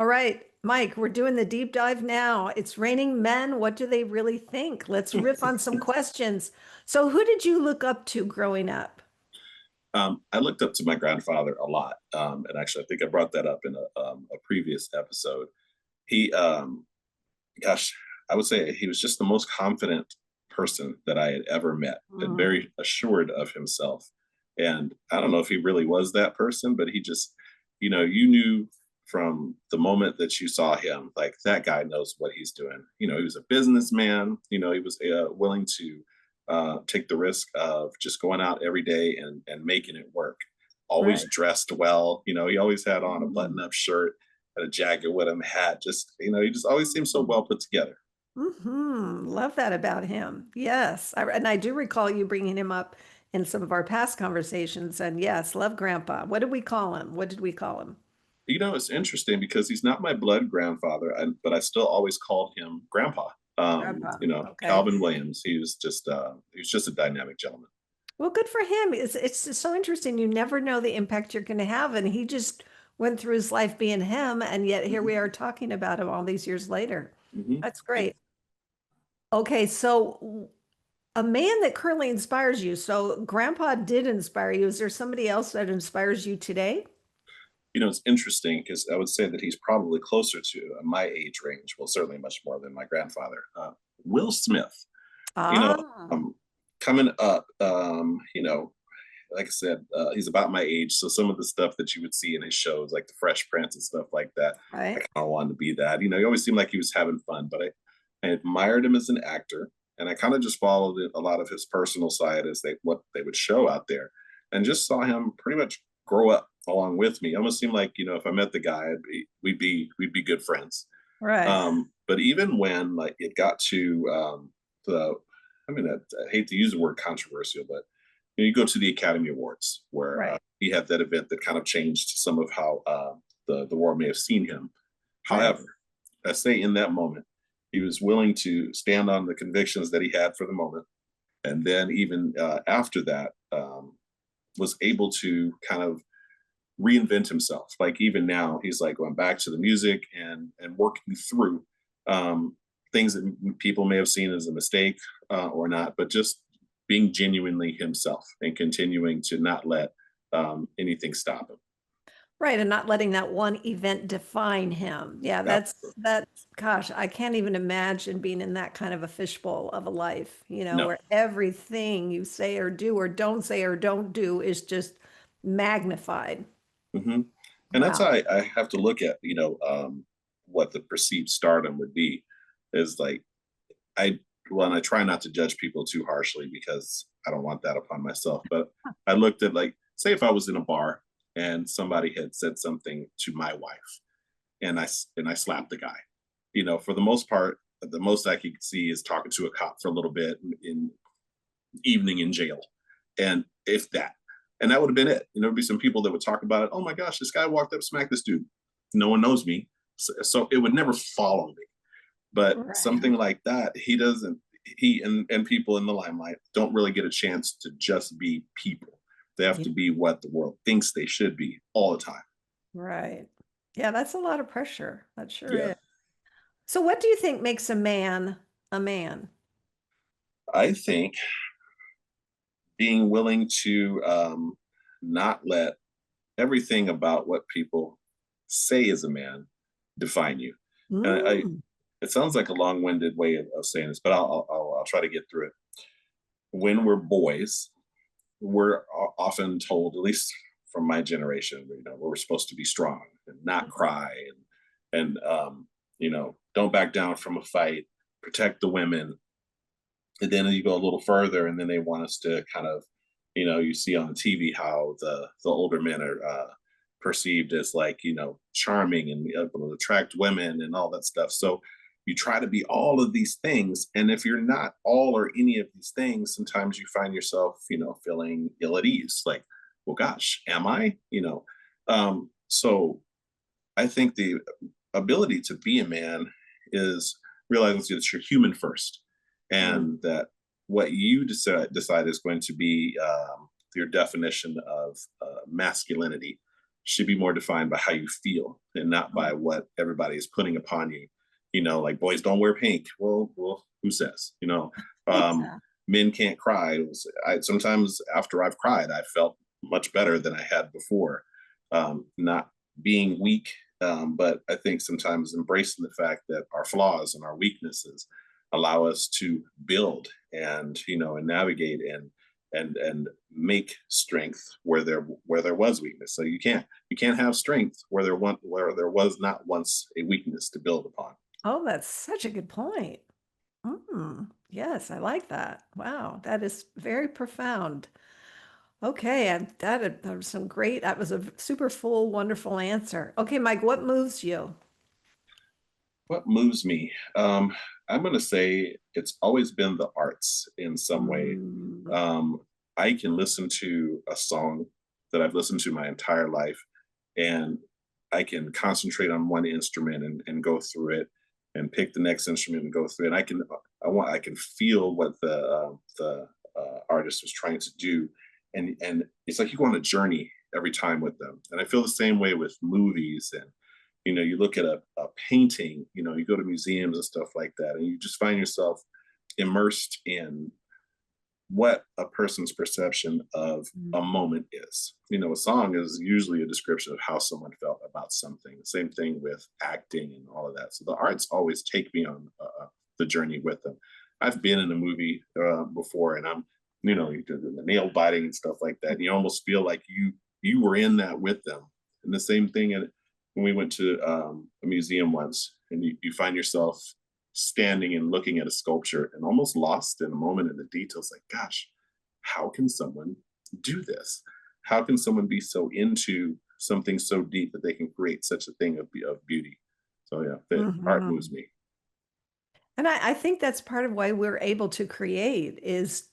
All right, Mike, we're doing the deep dive now. It's raining men. What do they really think? Let's riff on some questions. So, who did you look up to growing up? I looked up to my grandfather a lot, and actually, I think I brought that up in a previous episode. He, gosh, I would say he was just the most confident person that I had ever met, and Mm, very assured of himself. And I don't know if he really was that person, but he just, you knew from the moment that you saw him, like that guy knows what he's doing. He was a businessman. He was willing to take the risk of just going out every day and making it work. Always right. dressed well. He always had on a Mm. button-up shirt, had a jacket with him, hat. Just he just always seemed so well put together. Love that about him. Yes. And I do recall you bringing him up in some of our past conversations. And yes, love Grandpa. What did we call him? What did we call him? It's interesting because he's not my blood grandfather, but I still always called him Grandpa. Grandpa. Okay. Calvin Williams. He was just a dynamic gentleman. Well, good for him. It's just so interesting. You never know the impact you're going to have. And he just went through his life being him. And yet here Hmm. we are talking about him all these years later. Hmm. That's great. Okay. So a man that currently inspires you. So Grandpa did inspire you. Is there somebody else that inspires you today? It's interesting because I would say that he's probably closer to my age range. Well, certainly much more than my grandfather. Will Smith. You know, Ah, coming up. Like I said, he's about my age. So some of the stuff that you would see in his shows, like the Fresh Prince and stuff like that, I right. kind of wanted to be that. He always seemed like he was having fun, but I admired him as an actor, and I kind of just followed a lot of his personal side as what they would show out there, and just saw him pretty much grow up along with me. It almost seemed like if I met the guy, we'd be good friends. Right. But even when like it got to the, I mean, I hate to use the word controversial, but you go to the Academy Awards where Right. he had that event that kind of changed some of how the world may have seen him. Right. However, I say in that moment, he was willing to stand on the convictions that he had for the moment, and then even after that, was able to kind of reinvent himself. Like even now, he's like going back to the music and working through things that people may have seen as a mistake or not, but just being genuinely himself and continuing to not let anything stop him. Right. And not letting that one event define him. Yeah, Absolutely. gosh, I can't even imagine being in that kind of a fishbowl of a life, No. where everything you say or don't do is just magnified. Hmm. And that's how Wow. I have to look at, what the perceived stardom would be is like, I, well, and I try not to judge people too harshly because I don't want that upon myself. But I looked at like, say, if I was in a bar and somebody had said something to my wife, and I slapped the guy. For the most part, the most I could see is talking to a cop for a little bit in evening in jail, and if that, and that would have been it. There'd be some people that would talk about it. Oh my gosh, this guy walked up, smacked this dude. No one knows me, so it would never follow me. But Right. something like that, he doesn't. He and people in the limelight don't really get a chance to just be people. They have Yeah. to be what the world thinks they should be all the time. Right. Yeah, that's a lot of pressure. That sure Yeah, is. So what do you think makes a man a man? I think being willing to not let everything about what people say as a man define you. And Mm, it sounds like a long-winded way of saying this, but I'll try to get through it. When we're boys, we're often told, at least from my generation, we're supposed to be strong and not cry and don't back down from a fight, protect the women. And then you go a little further, and then they want us to kind of, you see on the TV how the older men are perceived as like charming and able to attract women and all that stuff. So you try to be all of these things, and if you're not all or any of these things, sometimes you find yourself, feeling ill at ease. Like, well, gosh, am I? So I think the ability to be a man is realizing that you're human first, mm, and that what you decide is going to be your definition of masculinity should be more defined by how you feel and not by what everybody is putting upon you. Like boys don't wear pink. Well, who says? Um, Exactly. Men can't cry. Sometimes after I've cried, I felt much better than I had before. Not being weak, but I think sometimes embracing the fact that our flaws and our weaknesses allow us to build and navigate and make strength where there was weakness. So you can't have strength where there was not once a weakness to build upon. Oh, that's such a good point. Yes, I like that. Wow, that is very profound. Okay, and that was that was a super full, wonderful answer. Okay, Mike, what moves you? What moves me? I'm going to say it's always been the arts in some way. Mm, Um, I can listen to a song that I've listened to my entire life, and I can concentrate on one instrument and go through it, and pick the next instrument and go through it. I can feel what the artist was trying to do, and it's like you go on a journey every time with them. And I feel the same way with movies and you look at a painting, you go to museums and stuff like that, and you just find yourself immersed in what a person's perception of a mm, moment is. A song is usually a description of how someone felt about something. The same thing with acting and all of that. So the arts always take me on the journey with them. I've been in a movie before, and you do the nail biting and stuff like that. And you almost feel like you were in that with them. And the same thing when we went to a museum once, and you find yourself standing and looking at a sculpture and almost lost in a moment in the details, like, gosh, how can someone do this? How can someone be so into something so deep that they can create such a thing of beauty? So yeah, the art moves mhm. me. And I think that's part of why we're able to create is,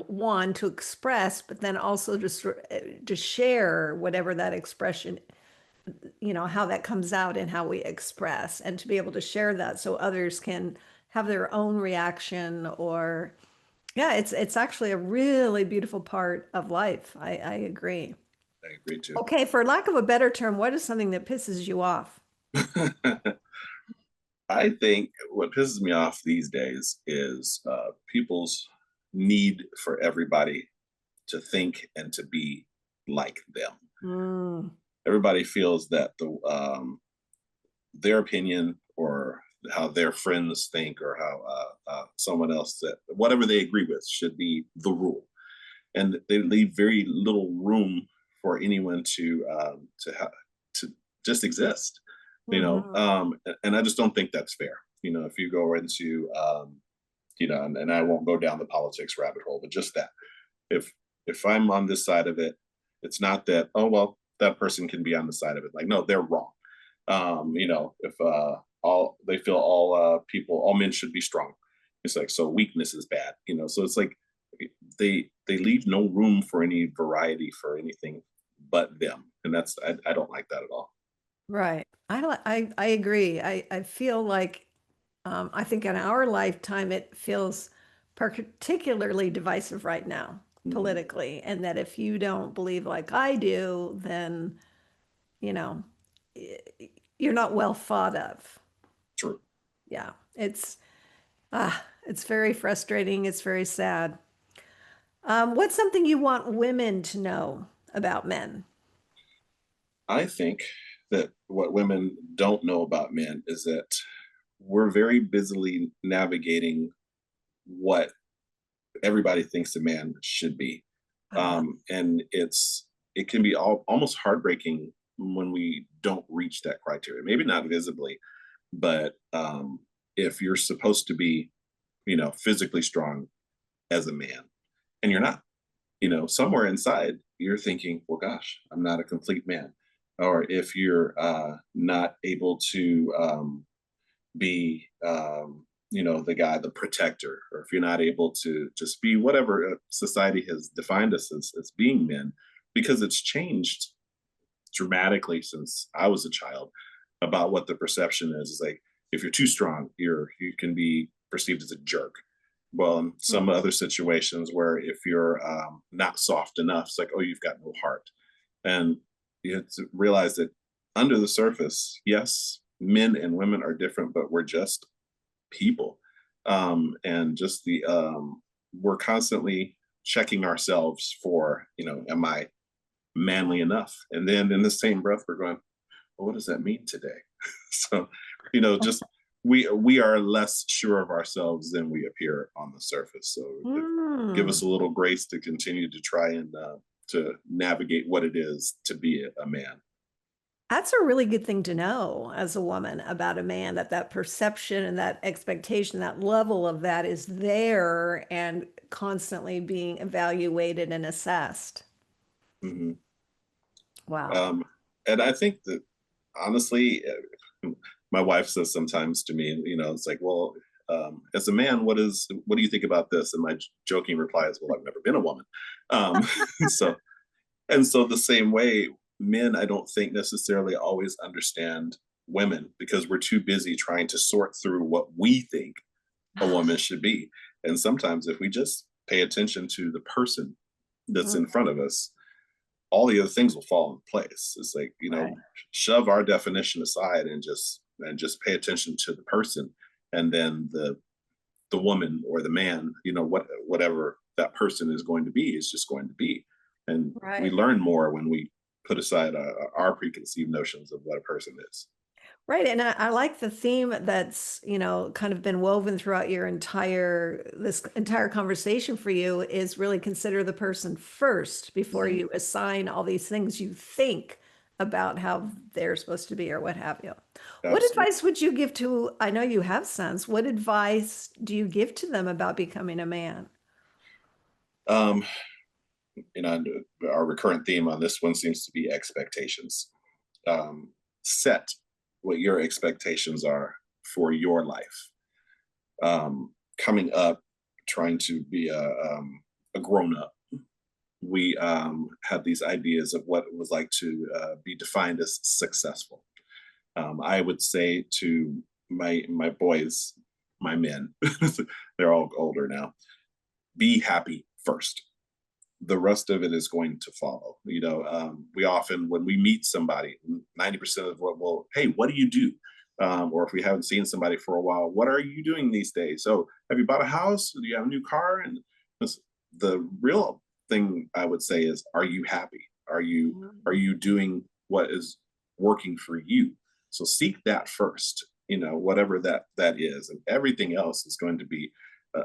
one, to express, but then also to share whatever that expression, how that comes out and how we express, and to be able to share that so others can have their own reaction or, yeah, it's actually a really beautiful part of life. I agree. I agree too. Okay, for lack of a better term, what is something that pisses you off? I think what pisses me off these days is people's need for everybody to think and to be like them. Mm, Everybody feels that their opinion or how their friends think or how someone else that whatever they agree with should be the rule, and they leave very little room for anyone to just exist. mhm, And I just don't think that's fair. If you go into and I won't go down the politics rabbit hole, but just that if I'm on this side of it, it's not that, oh well, that person can be on the side of it. Like, no, they're wrong. If all they feel all men should be strong. It's like, so weakness is bad. So it's like they leave no room for any variety for anything but them. And I don't like that at all. right. I agree. I feel like I think in our lifetime it feels particularly divisive right now Mhm. politically, and that if you don't believe like I do, then you know y- you're not well thought of. True. Yeah, it's very frustrating. It's very sad. What's something you want women to know about men? I think that what women don't know about men is that we're very busily navigating what everybody thinks a man should be. Uh, And it can be almost heartbreaking when we don't reach that criteria. Maybe not visibly, but if you're supposed to be, physically strong as a man, and you're not, somewhere inside you're thinking, well, gosh, I'm not a complete man. Or if you're not able to be the guy, the protector, or if you're not able to just be whatever society has defined us as being men, because it's changed dramatically since I was a child about what the perception is. It's like, if you're too strong, you can be perceived as a jerk. Well, in some mm, other situations where if you're not soft enough, it's like, oh, you've got no heart. And you have to realize that under the surface, yes, men and women are different, but we're just people. And just we're constantly checking ourselves for, am I manly enough? And then in the same breath, we're going, well, what does that mean today? So, just we are less sure of ourselves than we appear on the surface. So give Mm. us a little grace to continue to try and to navigate what it is to be a man. That's a really good thing to know as a woman about a man, that that perception and that expectation, that level of that is there and constantly being evaluated and assessed. Mhm. Wow. Um, and I think that honestly, my wife says sometimes to me, it's like, well, as a man, what do you think about this? And my joking reply is, well, I've never been a woman. Um, so so the same way, men, I don't think necessarily always understand women because we're too busy trying to sort through what we think a woman should be. And sometimes if we just pay attention to the person that's Mm, in front of us, all the other things will fall in place. It's like, right. shove our definition aside and just pay attention to the person, and then the woman or the man, whatever that person is going to be is just going to be. And we Right. learn more when we put aside our preconceived notions of what a person is. Right. And I like the theme that's, kind of been woven throughout this entire conversation for you is really consider the person first before Mhm. you assign all these things you think about how they're supposed to be or what have you. What Absolutely. advice would you give to, I know you have sons, what advice do you give to them about becoming a man? Um, and our recurrent theme on this one seems to be expectations. Set what your expectations are for your life. Coming up, trying to be a grown up, we had these ideas of what it was like to be defined as successful. I would say to my boys, my men, they're all older now, be happy first. The rest of it is going to follow. We often, when we meet somebody, 90% of what, well, hey, what do you do? Or if we haven't seen somebody for a while, what are you doing these days? So, have you bought a house? Do you have a new car? And the real thing I would say is, are you happy? Are you doing what is working for you? So seek that first. Whatever that is, and everything else is going to be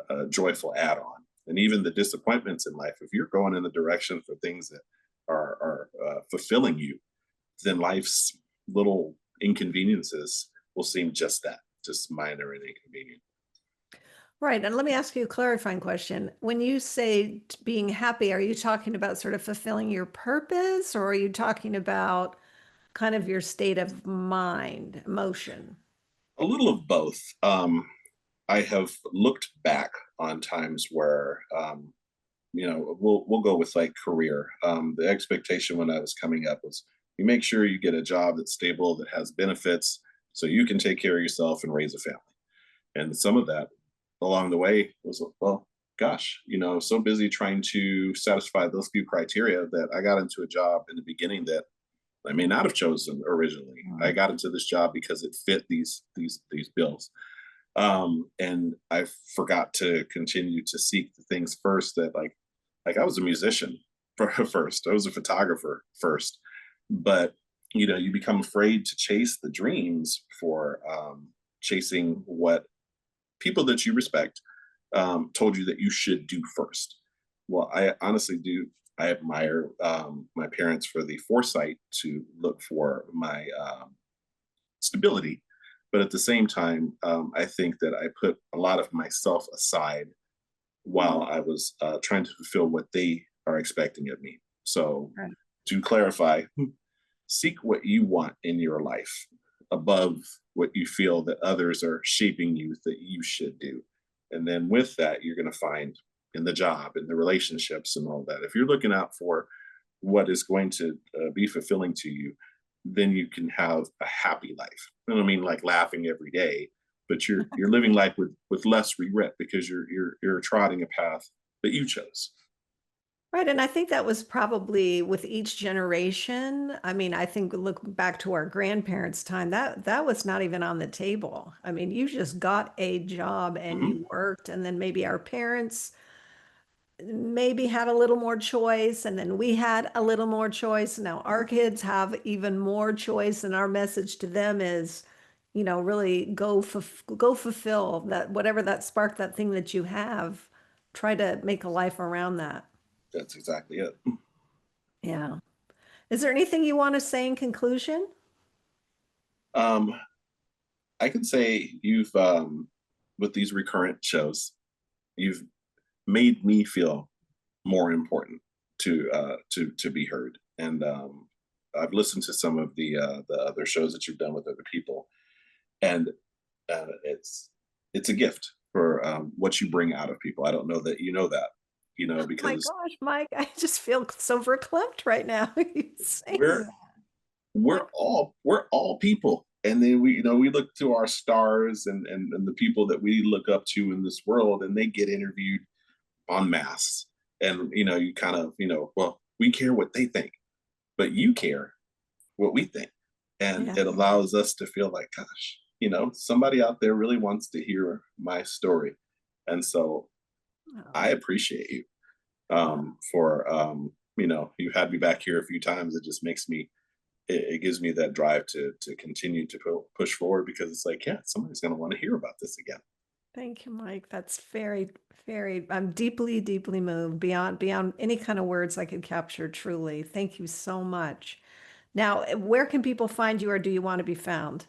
a joyful add-on. And even the disappointments in life, if you're going in the direction for things that are fulfilling you, then life's little inconveniences will seem just that, just minor and inconvenient. Right. And let me ask you a clarifying question. When you say being happy, are you talking about sort of fulfilling your purpose, or are you talking about kind of your state of mind, emotion? A little of both. I have looked back on times where we'll go with like career. The expectation when I was coming up was you make sure you get a job that's stable, that has benefits, so you can take care of yourself and raise a family. And some of that along the way was, well, gosh, so busy trying to satisfy those few criteria that I got into a job in the beginning that I may not have chosen originally. I Mm. got into this job because it fit these bills. And I forgot to continue to seek the things first that like I was a musician first. I was a photographer first, but you become afraid to chase the dreams for chasing what people that you respect told you that you should do first. Well, I honestly do. I admire my parents for the foresight to look for my stability. But at the same time, I think that I put a lot of myself aside while I was trying to fulfill what they are expecting of me. So, Right. to clarify, seek what you want in your life above what you feel that others are shaping you that you should do. And then with that, you're going to find in the job, in the relationships, and all that. If you're looking out for what is going to be fulfilling to you, then you can have a happy life. I don't mean like laughing every day, but you're living life with less regret because you're trotting a path that you chose. Right, and I think that was probably with each generation. I mean, I think look back to our grandparents' time, that was not even on the table. I mean, you just got a job and Mhm. you worked, and then maybe our parents maybe had a little more choice, and then we had a little more choice. Now our kids have even more choice, and our message to them is, really go fulfill that whatever that spark, that thing that you have, try to make a life around that. That's exactly it. Yeah. Is there anything you want to say in conclusion? Um, I can say you've with these recurrent shows, you've made me feel more important to be heard. And I've listened to some of the other shows that you've done with other people, and it's a gift for what you bring out of people. I don't know that you know that, My because gosh, Mike, I just feel so verklempt right now. You saying we're that. we're all people, and then we look to our stars and the people that we look up to in this world, and they get interviewed en masse. And you kind of, well, we care what they think, but you care what we think. And Yeah. it allows us to feel like, gosh, somebody out there really wants to hear my story. And so I Oh, appreciate you oh, for, you've had me back here a few times. It just makes me, it gives me that drive to continue to push forward, because it's like, yeah, somebody's going to want to hear about this again. thank you, Mike. That's very, very, I'm deeply, deeply moved beyond any kind of words I could capture, truly. Thank you so much. Now, where can people find you or do you want to be found?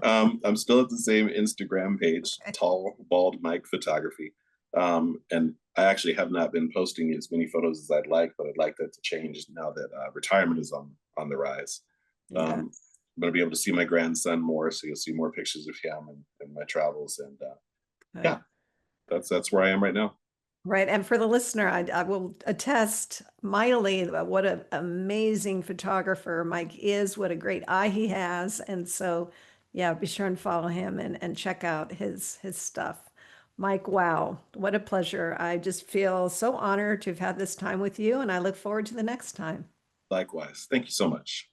I'm still at the same Instagram page, Tall Bald Mike Photography. And I actually have not been posting as many photos as I'd like, but I'd like that to change now that retirement is on the rise. Yeah. I'm going to be able to see my grandson more, so you'll see more pictures of him and my travels. And Good. yeah, that's where I am right now. Right. And for the listener, I will attest mightily what an amazing photographer Mike is, what a great eye he has. And so, yeah, be sure and follow him and check out his stuff. Mike, wow, what a pleasure. I just feel so honored to have had this time with you, and I look forward to the next time. Likewise. Thank you so much.